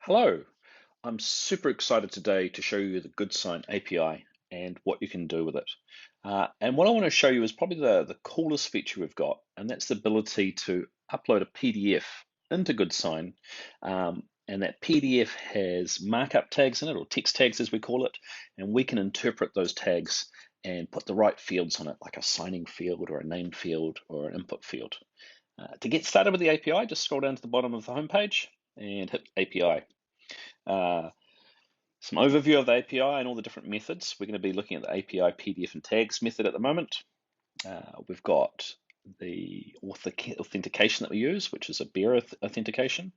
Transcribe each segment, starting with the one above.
Hello, I'm super excited today to show you the GoodSign API and what you can do with it. And what I want to show you is probably the coolest feature we've got, and that's the ability to upload a PDF into GoodSign. And that PDF has markup tags in it, or text tags as we call it, and we can interpret those tags and put the right fields on it, like a signing field or a name field or an input field. To get started with the API, just scroll down to the bottom of the homepage and hit API. Uh, some overview of the API and all the different methods. We're going to be looking at the API PDF and tags method at the moment. We've got the authentication that we use, which is a bearer authentication.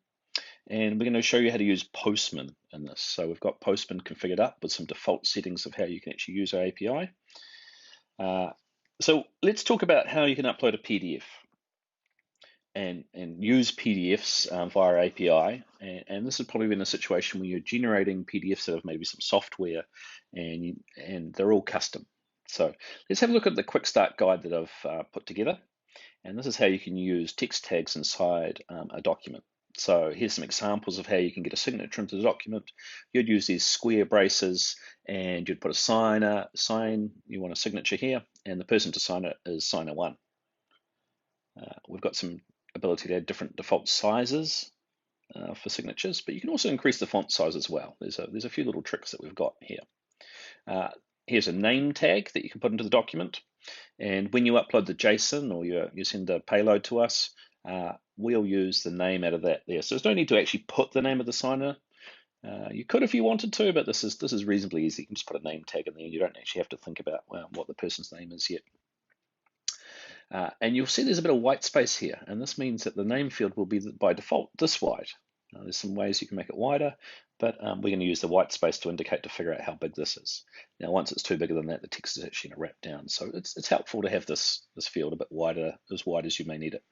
And we're going to show you how to use Postman in this. So we've got Postman configured up with some default settings of how you can actually use our API. So let's talk about how you can upload a PDF and use PDFs via API. And this has probably been a situation where you're generating PDFs out of maybe some software and they're all custom. So let's have a look at the quick start guide that I've put together. And this is how you can use text tags inside a document. So here's some examples of how you can get a signature into the document. You'd use these square braces and you'd put a sign, you want a signature here, and the person to sign it is signer one. We've got some ability to add different default sizes for signatures, but you can also increase the font size as well. There's a few little tricks that we've got here. Here's a name tag that you can put into the document, and when you upload the JSON or you send a payload to us, we'll use the name out of that there. So there's no need to actually put the name of the signer. You could if you wanted to, but this is reasonably easy. You can just put a name tag in there. You don't actually have to think about what the person's name is yet. And you'll see there's a bit of white space here, and this means that the name field will be by default this wide. There's some ways you can make it wider, but we're going to use the white space to indicate to figure out how big this is. Now, once it's too bigger than that, the text is actually going to wrap down. So it's helpful to have this field a bit wider, as wide as you may need it.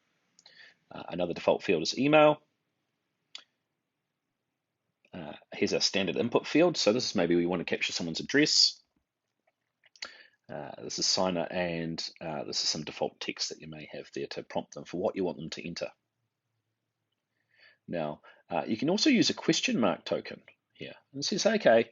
Another default field is email. Here's our standard input field. So this is maybe we want to capture someone's address. This is signer, and this is some default text that you may have there to prompt them for what you want them to enter. Now, you can also use a question mark token here. And it says, okay,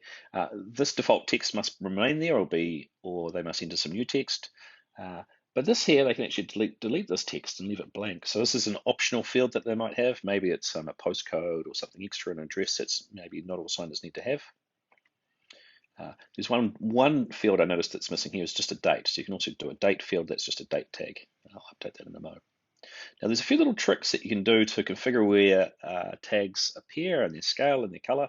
this default text must remain there or they must enter some new text. But this here, they can actually delete this text and leave it blank. So this is an optional field that they might have. Maybe it's a postcode or something extra, an address that's maybe not all signers need to have. There's one field I noticed that's missing here is just a date. So you can also do a date field that's just a date tag. I'll update that in a moment. Now there's a few little tricks that you can do to configure where tags appear and their scale and their color.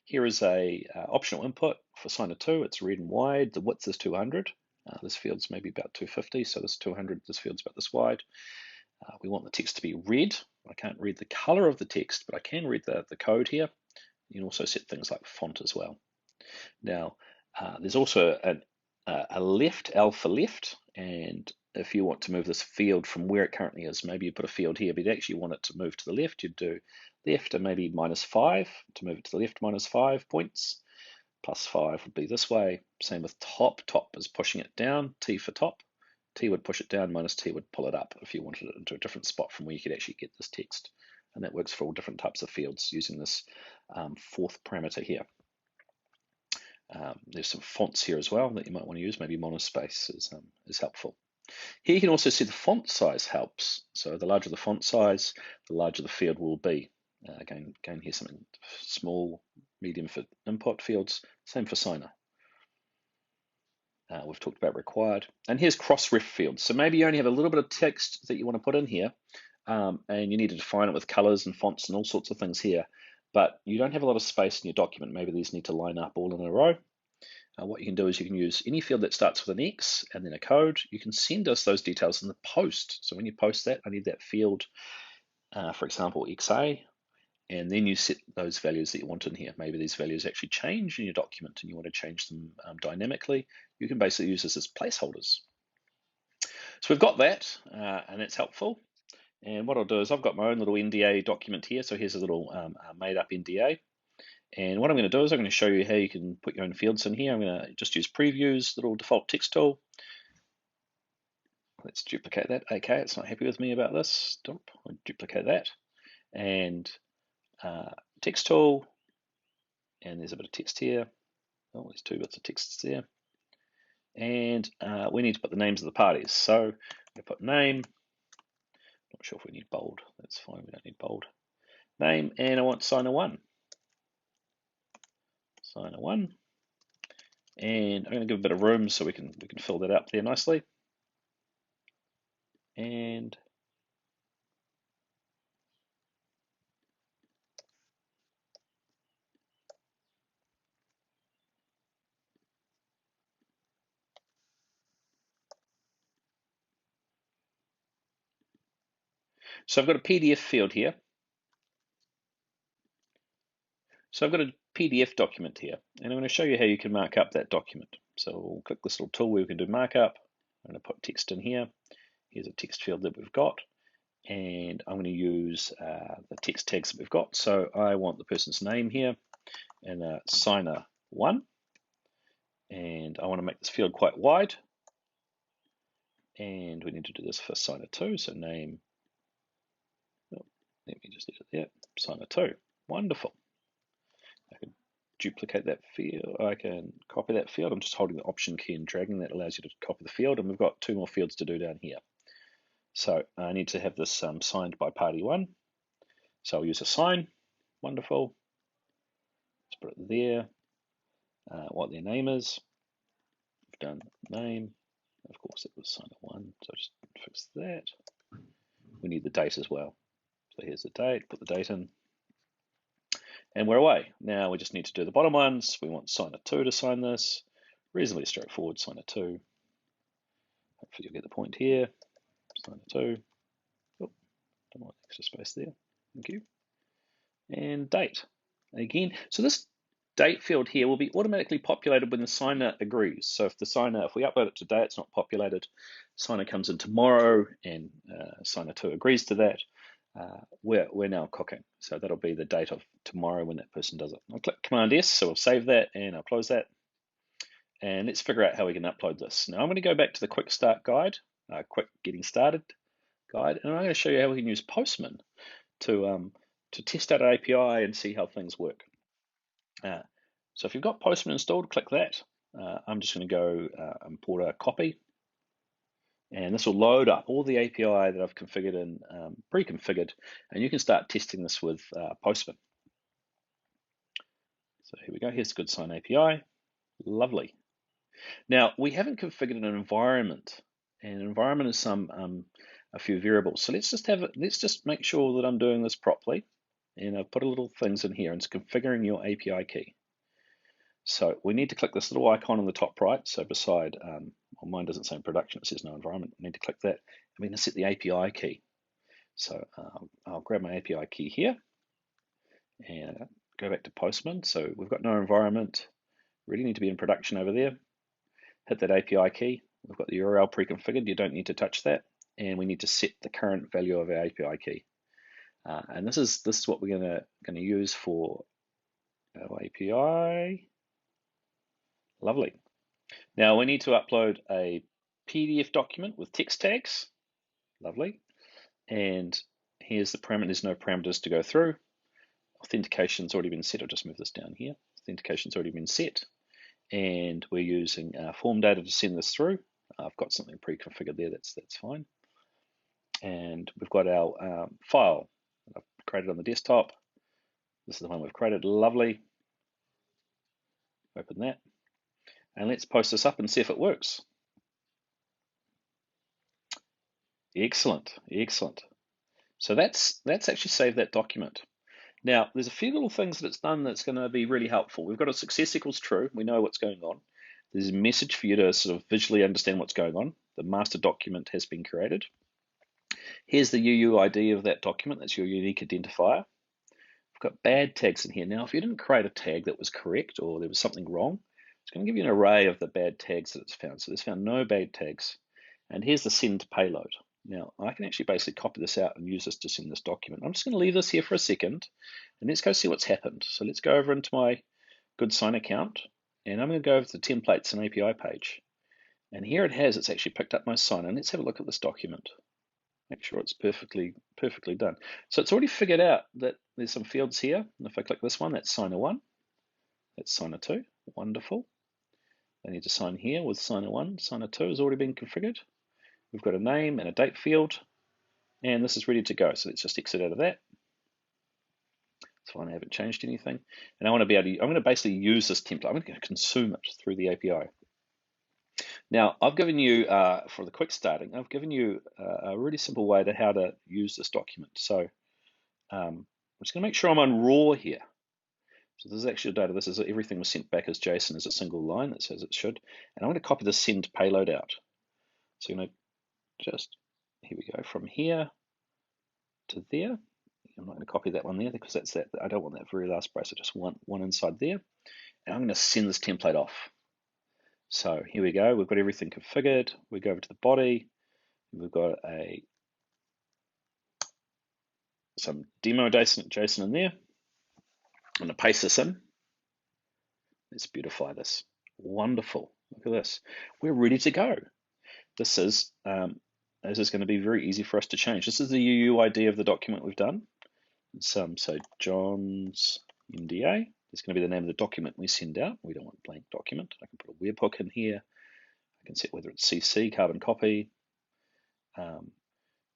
Here is a optional input for signer 2. It's red and wide. The width is 200. This field's maybe about 250, so this 200. This field's about this wide. We want the text to be red. I can't read the color of the text, but I can read the code here. You can also set things like font as well. Now, there's also a left, L for left, and if you want to move this field from where it currently is, maybe you put a field here, but you actually want it to move to the left, you'd do left and maybe -5 to move it to the left, -5 points. +5 would be this way. Same with top. Top is pushing it down, T for top. T would push it down, -T would pull it up if you wanted it into a different spot from where you could actually get this text. And that works for all different types of fields using this fourth parameter here. There's some fonts here as well that you might want to use. Maybe monospace is helpful. Here you can also see the font size helps. So the larger the font size, the larger the field will be. Again, here's something small, medium for input fields, same for signer. We've talked about required. And here's cross-ref fields. So maybe you only have a little bit of text that you want to put in here, and you need to define it with colors and fonts and all sorts of things here. But you don't have a lot of space in your document. Maybe these need to line up all in a row. What you can do is you can use any field that starts with an X and then a code. You can send us those details in the post. So when you post that, I need that field, for example, XA, and then you set those values that you want in here. Maybe these values actually change in your document and you want to change them dynamically. You can basically use this as placeholders. So we've got that, and it's helpful. And what I'll do is I've got my own little NDA document here. So here's a little made up NDA. And what I'm going to do is I'm going to show you how you can put your own fields in here. I'm going to just use Preview's little default text tool. Let's duplicate that. Okay, it's not happy with me about this. I'll duplicate that. And text tool, and there's a bit of text here. Oh, there's 2 bits of text there. And we need to put the names of the parties. So I put name. Not sure if we need bold. That's fine. We don't need bold. Name, and I want signer 1. Signer 1. And I'm going to give a bit of room so we can fill that up there nicely. And so I've got a PDF field here. So I've got a PDF document here, and I'm going to show you how you can mark up that document. So we'll click this little tool where we can do markup. I'm going to put text in here. Here's a text field that we've got, and I'm going to use the text tags that we've got. So I want the person's name here, and signer 1, and I want to make this field quite wide, and we need to do this for signer 2. So name, oh, let me just edit that, signer 2. Wonderful. I can duplicate that field. I can copy that field. I'm just holding the Option key and dragging. That allows you to copy the field, and we've got 2 more fields to do down here. So I need to have this signed by party 1. So I'll use a sign. Wonderful. Let's put it there. What their name is. We've done name. Of course, it was signer 1. So just fix that. We need the date as well. So here's the date. Put the date in. And we're away. Now we just need to do the bottom ones. We want signer 2 to sign this. Reasonably straightforward, signer 2. Hopefully you'll get the point here. Signer 2. Oh, don't want extra space there. Thank you. And date. Again, so this date field here will be automatically populated when the signer agrees. So if we upload it today, it's not populated. Signer comes in tomorrow and signer 2 agrees to that. We're now cooking. So that'll be the date of tomorrow when that person does it. I'll click Command S, so we'll save that and I'll close that. And let's figure out how we can upload this. Now I'm going to go back to the quick start guide, quick getting started guide, and I'm going to show you how we can use Postman to test out an API and see how things work. So if you've got Postman installed, click that. I'm just going to go import a copy. And this will load up all the API that I've configured and pre-configured, and you can start testing this with Postman. So here we go. Here's the GoodSign API. Lovely. Now we haven't configured an environment, and an environment is a few variables. So let's just make sure that I'm doing this properly, and I've put a little things in here, and it's configuring your API key. So we need to click this little icon on the top right. So beside, well, mine doesn't say production, it says no environment. We need to click that. I'm going to set the API key. So I'll grab my API key here and go back to Postman. So we've got no environment. Really need to be in production over there. Hit that API key. We've got the URL pre-configured. You don't need to touch that. And we need to set the current value of our API key. And this is what we're going to use for our API. Lovely. Now we need to upload a PDF document with text tags. Lovely. And here's the parameter. There's no parameters to go through. Authentication's already been set. I'll just move this down here. Authentication's already been set. And we're using form data to send this through. I've got something pre-configured there. That's fine. And we've got our file that I've created on the desktop. This is the one we've created. Lovely. Open that. And let's post this up and see if it works. Excellent, excellent. So that's actually saved that document. Now, there's a few little things that it's done that's going to be really helpful. We've got a success equals true. We know what's going on. There's a message for you to sort of visually understand what's going on. The master document has been created. Here's the UUID of that document. That's your unique identifier. We've got bad tags in here. Now, if you didn't create a tag that was correct or there was something wrong, it's going to give you an array of the bad tags that it's found. So it's found no bad tags. And here's the send payload. Now, I can actually basically copy this out and use this to send this document. I'm just going to leave this here for a second, and let's go see what's happened. So let's go over into my GoodSign account, and I'm going to go over to the templates and API page. And here it's actually picked up my sign. And let's have a look at this document. Make sure it's perfectly done. So it's already figured out that there's some fields here. And if I click this one, that's signer 1. That's signer 2. Wonderful. They need to sign here with signer 1. Signer 2 has already been configured. We've got a name and a date field, and this is ready to go. So let's just exit out of that. It's fine, I haven't changed anything. And I want to be able to, I'm going to basically use this template. I'm going to consume it through the API. Now, I've given you, for the quick starting, I've given you a really simple way to how to use this document. So I'm just going to make sure I'm on raw here. So this is actually data. This is everything was sent back as JSON as a single line. That says it should. And I'm going to copy the send payload out. So I'm going to just, here we go, from here to there. I'm not going to copy that one there because that's that. I don't want that very last brace. I just want one inside there. And I'm going to send this template off. So here we go. We've got everything configured. We go over to the body. We've got some demo JSON in there. I'm going to paste this in. Let's beautify this. Wonderful. Look at this. We're ready to go. This is going to be very easy for us to change. This is the UUID of the document we've done. So John's NDA. It's going to be the name of the document we send out. We don't want a blank document. I can put a webhook in here. I can set whether it's CC, carbon copy. Do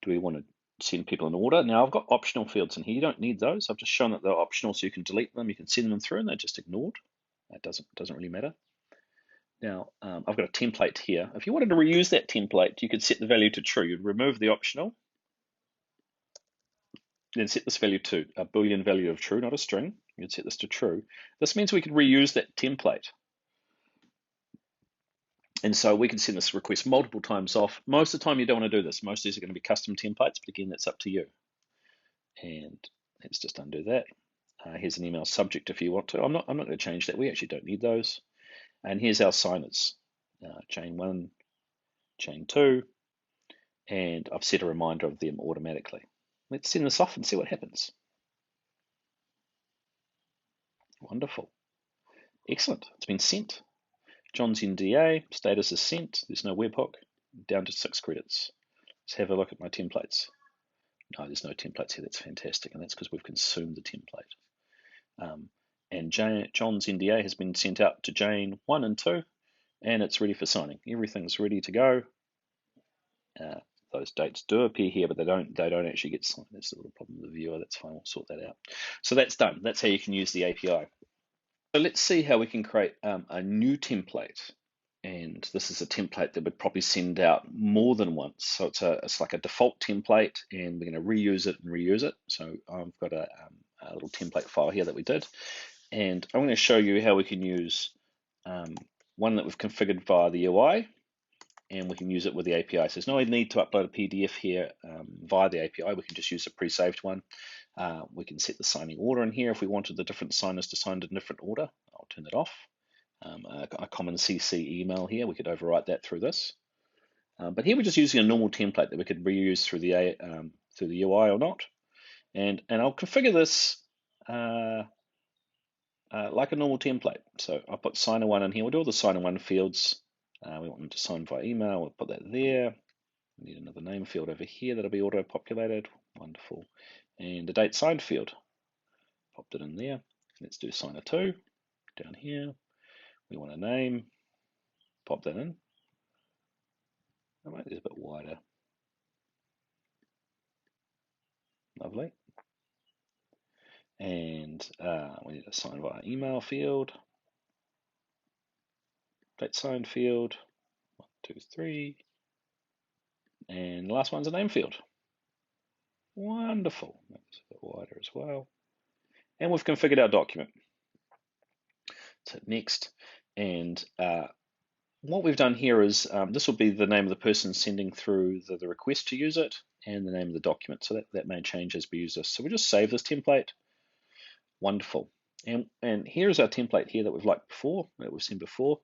we want to send people in order? Now I've got optional fields in here. You don't need those. I've just shown that they're optional so you can delete them. You can send them through and they're just ignored. That doesn't really matter. Now I've got a template here. If you wanted to reuse that template, you could set the value to true. You'd remove the optional, then set this value to a Boolean value of true, not a string. You'd set this to true. This means we could reuse that template. And so we can send this request multiple times off. Most of the time you don't want to do this. Most of these are going to be custom templates, but again, that's up to you. And let's just undo that. Here's an email subject if you want to. I'm not going to change that. We actually don't need those. And here's our signers, chain 1, chain 2, and I've set a reminder of them automatically. Let's send this off and see what happens. Wonderful. Excellent. It's been sent. John's NDA, status is sent. There's no webhook. Down to 6 credits. Let's have a look at my templates. No, there's no templates here. That's fantastic. And that's because we've consumed the template. And John's NDA has been sent out to Jane 1 and 2, and it's ready for signing. Everything's ready to go. Those dates do appear here, but they don't actually get signed. That's a little problem with the viewer. That's fine. We'll sort that out. So that's done. That's how you can use the API. So let's see how we can create a new template. And this is a template that would probably send out more than once. So it's like a default template, and we're going to reuse it and reuse it. So I've got a little template file here that we did. And I'm going to show you how we can use one that we've configured via the UI, and we can use it with the API. So there's no need to upload a PDF here via the API. We can just use a pre-saved one. We can set the signing order in here if we wanted the different signers to sign in different order. I'll turn that off. A common CC email here, we could overwrite that through this. But here we're just using a normal template that we could reuse through the UI or not. And I'll configure this like a normal template. So I'll put signer 1 in here. We'll do all the signer 1 fields. We want them to sign via email. We'll put that there. We need another name field over here that'll be auto-populated. Wonderful. And the date signed field. Popped it in there. Let's do signer 2 down here. We want a name. Pop that in. I'll make this a bit wider. Lovely. And we need a sign via email field. Date signed field. 1, 2, 3. And the last one's a name field. Wonderful. Make this a bit wider as well. And we've configured our document. So next, and what we've done here is this will be the name of the person sending through the request to use it, and the name of the document. So that may change as we use this. So we just save this template. Wonderful. And here's our template here that we've liked before, that we've seen before.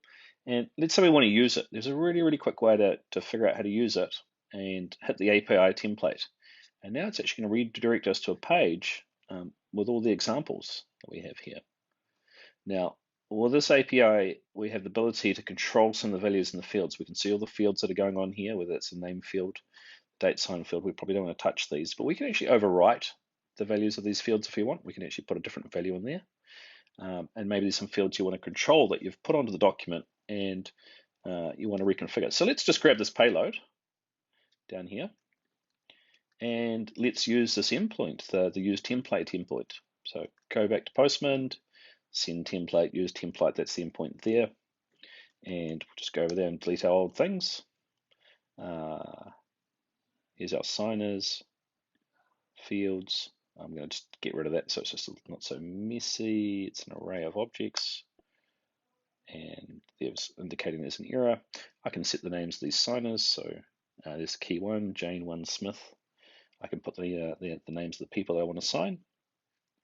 And let's say we want to use it. There's a really, really quick way to figure out how to use it, and hit the API template. And now it's actually going to redirect us to a page with all the examples that we have here. Now, with this API, we have the ability to control some of the values in the fields. We can see all the fields that are going on here, whether it's a name field, date sign field. We probably don't want to touch these, but we can actually overwrite the values of these fields if we want. We can actually put a different value in there. and maybe there's some fields you want to control that you've put onto the document and you want to reconfigure. So let's just grab this payload down here, and let's use this endpoint, the use template endpoint. So go back to Postman, send template, use template, that's the endpoint there. And we'll just go over there and delete our old things. Here's our signers, fields. I'm going to just get rid of that so it's just not so messy. It's an array of objects. And there's indicating there's an error. I can set the names of these signers. So there's key 1, Jane 1 Smith. I can put the names of the people I want to sign.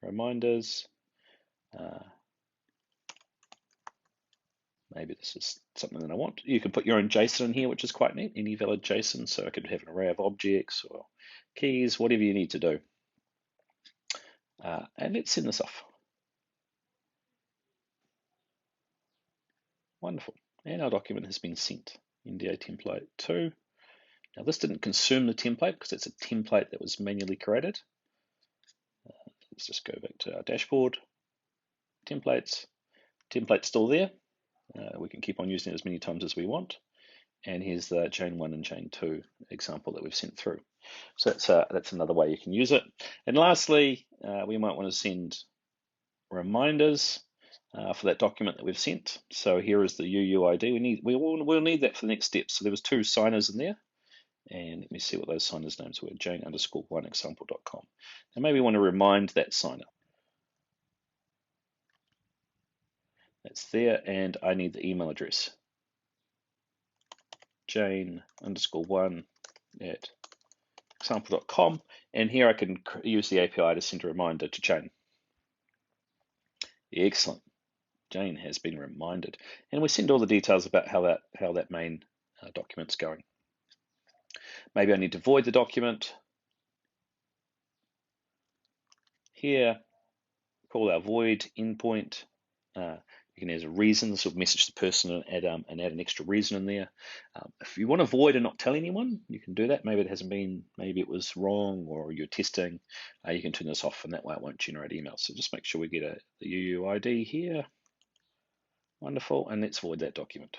Reminders. Maybe this is something that I want. You can put your own JSON in here, which is quite neat, any valid JSON. So I could have an array of objects or keys, whatever you need to do. And let's send this off. Wonderful. And our document has been sent. NDA template 2. Now this didn't consume the template because it's a template that was manually created. Let's just go back to our dashboard. Templates. Template's still there. We can keep on using it as many times as we want. And here's the Jane 1 and Jane 2 example that we've sent through. So that's another way you can use it. And lastly, we might want to send reminders for that document that we've sent. So here is the UUID. We'll need that for the next step. So there was 2 signers in there. And let me see what those signers' names were, Jane_1 example.com. Now maybe we want to remind that signer. That's there, and I need the email address. Jane_1 at example.com, and here I can use the API to send a reminder to Jane. Excellent. Jane has been reminded, and we send all the details about how that main document's going. Maybe I need to void the document. Here, call our void endpoint. You can add a reason. This will message the person and add an extra reason in there. If you want to void and not tell anyone, you can do that. Maybe it hasn't been, maybe it was wrong, or you're testing. You can turn this off, and that way it won't generate emails. So just make sure we get the UUID here. Wonderful, and let's void that document.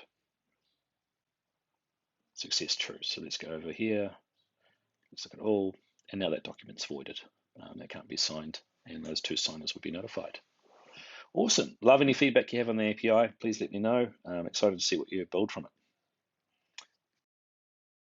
Success true. So let's go over here. Let's look at all, and now that document's voided. That can't be signed, and those 2 signers will be notified. Awesome. Love any feedback you have on the API. Please let me know. I'm excited to see what you build from it.